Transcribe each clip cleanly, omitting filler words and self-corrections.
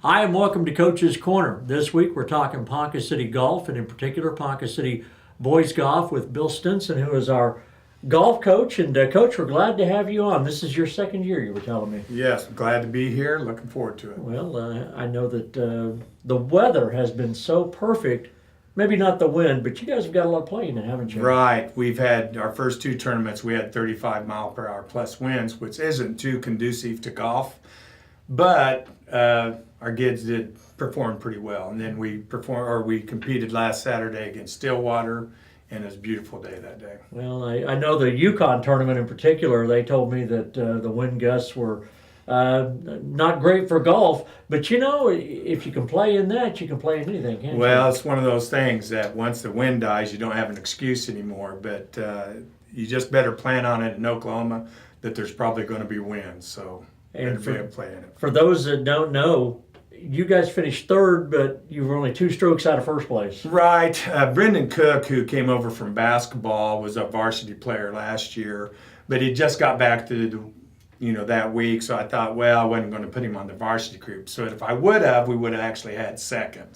Hi, and welcome to Coach's Corner. This week we're talking Ponca City golf, and in particular Ponca City boys golf with Bill Stinson, who is our golf coach. And Coach, we're glad to have you on. This is your second year, you were telling me. Yes, glad to be here. Looking forward to it. Well, I know that the weather has been so perfect. Maybe not the wind, but you guys have got a lot of playing in, haven't you? Right. We've had our first two tournaments, we had 35 mile per hour plus winds, which isn't too conducive to golf. But our kids did perform pretty well. And then we competed last Saturday against Stillwater, and it was a beautiful day that day. Well, I know the Yukon tournament in particular, they told me that the wind gusts were not great for golf, but you know, if you can play in that, you can play in anything, can't you? Well, it's one of those things that once the wind dies, you don't have an excuse anymore, but you just better plan on it in Oklahoma that there's probably going to be wind, so And better be playing it. for those that don't know, you guys finished third, but you were only 2 strokes out of first place. Right. Brendan Cook, who came over from basketball, was a varsity player last year, but he just got back to that week. So I thought, well, I wasn't going to put him on the varsity group. So if I would have, we would have actually had second.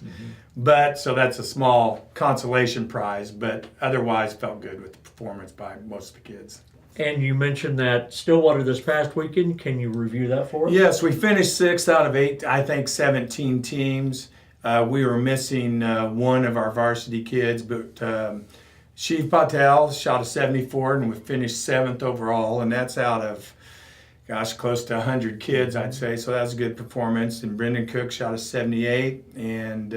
But so that's a small consolation prize, but otherwise felt good with the performance by most of the kids. And you mentioned that Stillwater this past weekend. Can you review that for us? Yes, we finished 6th out of 8, I think 17 teams. We were missing one of our varsity kids, but Shiv Patel shot a 74 and we finished 7th overall, and that's out of, close to 100 kids, I'd say. So that was a good performance. And Brendan Cook shot a 78 and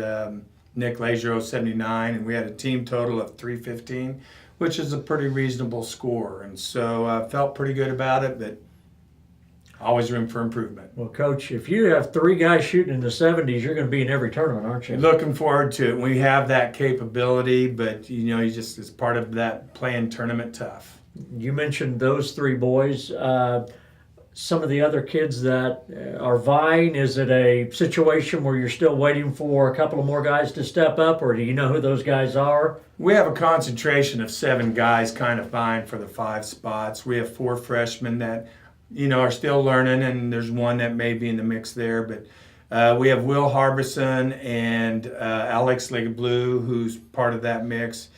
Nick Lazero 79, and we had a team total of 315, which is a pretty reasonable score. And so I felt pretty good about it, but always room for improvement. Well, Coach, if you have 3 guys shooting in the 70s, you're going to be in every tournament, aren't you? Looking forward to it. We have that capability, but you just as part of that playing tournament tough. You mentioned those 3 boys. Some of the other kids that are vying, is it a situation where you're still waiting for a couple of more guys to step up, or do you know who those guys are? We have a concentration of 7 guys kind of vying for the 5 spots. We have 4 freshmen that, are still learning, and there's one that may be in the mix there. But we have Will Harbison and Alex Legeblue, who's part of that mix.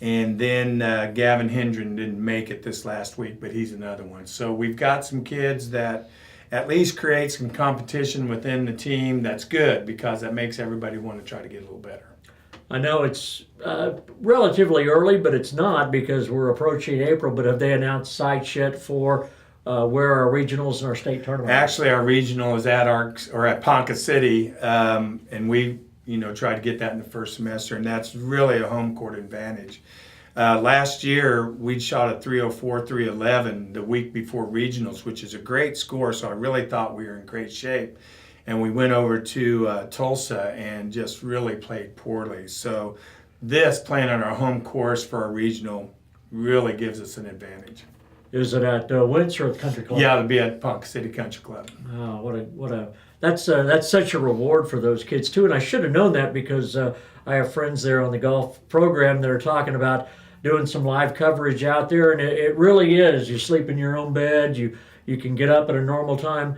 And then Gavin Hendren didn't make it this last week, but he's another one. So we've got some kids that at least create some competition within the team. That's good because that makes everybody want to try to get a little better. I know it's relatively early, but it's not because we're approaching April. But have they announced sites yet for where our regionals and our state tournament? Actually, our regional is at Ponca City, and we try to get that in the first semester, and that's really a home court advantage. Last year, we shot a 304, 311 the week before regionals, which is a great score, so I really thought we were in great shape. And we went over to Tulsa and just really played poorly. So this, playing on our home course for our regional, really gives us an advantage. Is it at Wentz or at Country Club? Yeah, it'll be at Ponca City Country Club. Oh, that's such a reward for those kids too. And I should have known that because I have friends there on the golf program that are talking about doing some live coverage out there, and it really is. You sleep in your own bed. You can get up at a normal time.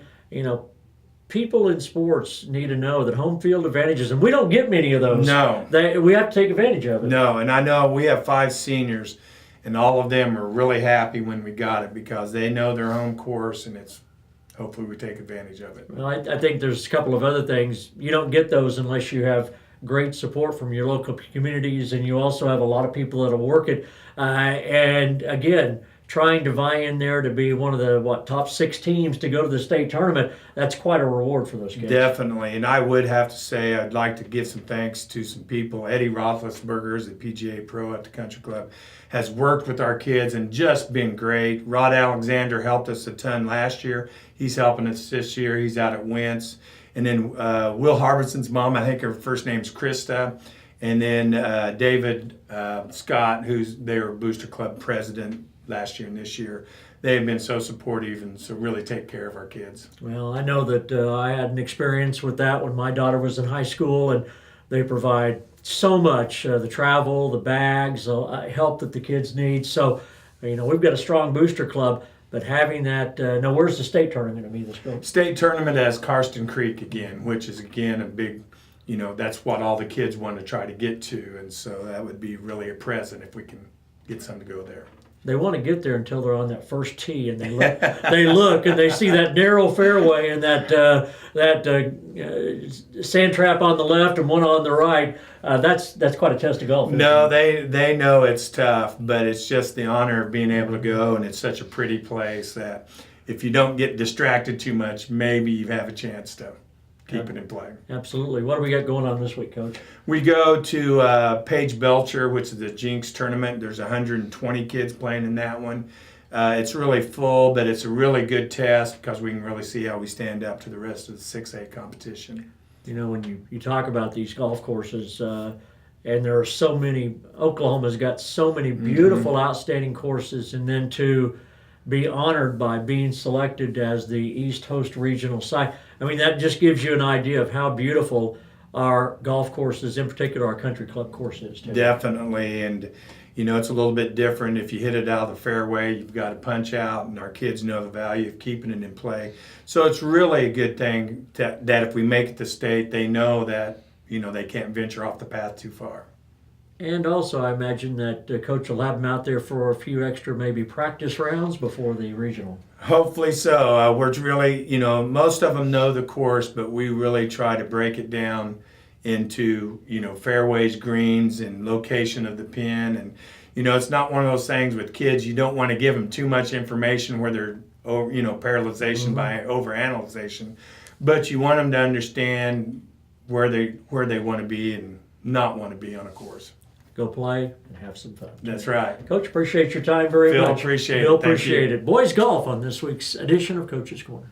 People in sports need to know that home field advantages, and we don't get many of those. No. We have to take advantage of it. No, and I know we have 5 seniors, and all of them are really happy when we got it because they know their home course, and hopefully we take advantage of it. Well, I think there's a couple of other things. You don't get those unless you have great support from your local communities, and you also have a lot of people that'll work it. And again, trying to vie in there to be one of the top 6 teams to go to the state tournament, that's quite a reward for those kids. Definitely, and I would have to say I'd like to give some thanks to some people. Eddie Roethlisberger is the PGA pro at the Country Club, has worked with our kids and just been great. Rod Alexander helped us a ton last year. He's helping us this year. He's out at Wentz. And then Will Harbison's mom, I think her first name's Krista. And then David Scott, they were Booster Club president last year and this year. They have been so supportive and so really take care of our kids. Well, I know that I had an experience with that when my daughter was in high school, and they provide so much, the travel, the bags, help that the kids need. So, we've got a strong booster club. But having that, now where's the state tournament going to be this go? State tournament as Karsten Creek again, which is again a big, that's what all the kids want to try to get to, and so that would be really a present if we can get some to go there. They want to get there until they're on that first tee, and they look and they see that narrow fairway and that sand trap on the left and one on the right. That's quite a test of golf. No, they know it's tough, but it's just the honor of being able to go, and it's such a pretty place that if you don't get distracted too much, maybe you have a chance to keep it in play. Absolutely. What do we got going on this week, Coach? We go to Paige Belcher, which is the Jinx tournament. There's 120 kids playing in that one. It's really full, but it's a really good test because we can really see how we stand up to the rest of the 6A competition. When you talk about these golf courses, and there are so many, Oklahoma's got so many beautiful, outstanding courses, and then to be honored by being selected as the East Host Regional site. I mean, that just gives you an idea of how beautiful our golf courses, in particular our country club course is too. Definitely, and it's a little bit different. If you hit it out of the fairway, you've got to punch out, and our kids know the value of keeping it in play. So it's really a good thing that if we make it to state, they know that they can't venture off the path too far. And also, I imagine that Coach will have them out there for a few extra maybe practice rounds before the regional. Hopefully so. We're really, most of them know the course, but we really try to break it down into, fairways, greens, and location of the pin. And, it's not one of those things with kids, you don't want to give them too much information where they're, paralyzation by overanalyzation. But you want them to understand where they want to be and not want to be on a course. Go play and have some fun. That's right. Coach, appreciate your time very Phil, much. appreciate it. Bill, Thank appreciate you. it. Boys golf on this week's edition of Coach's Corner.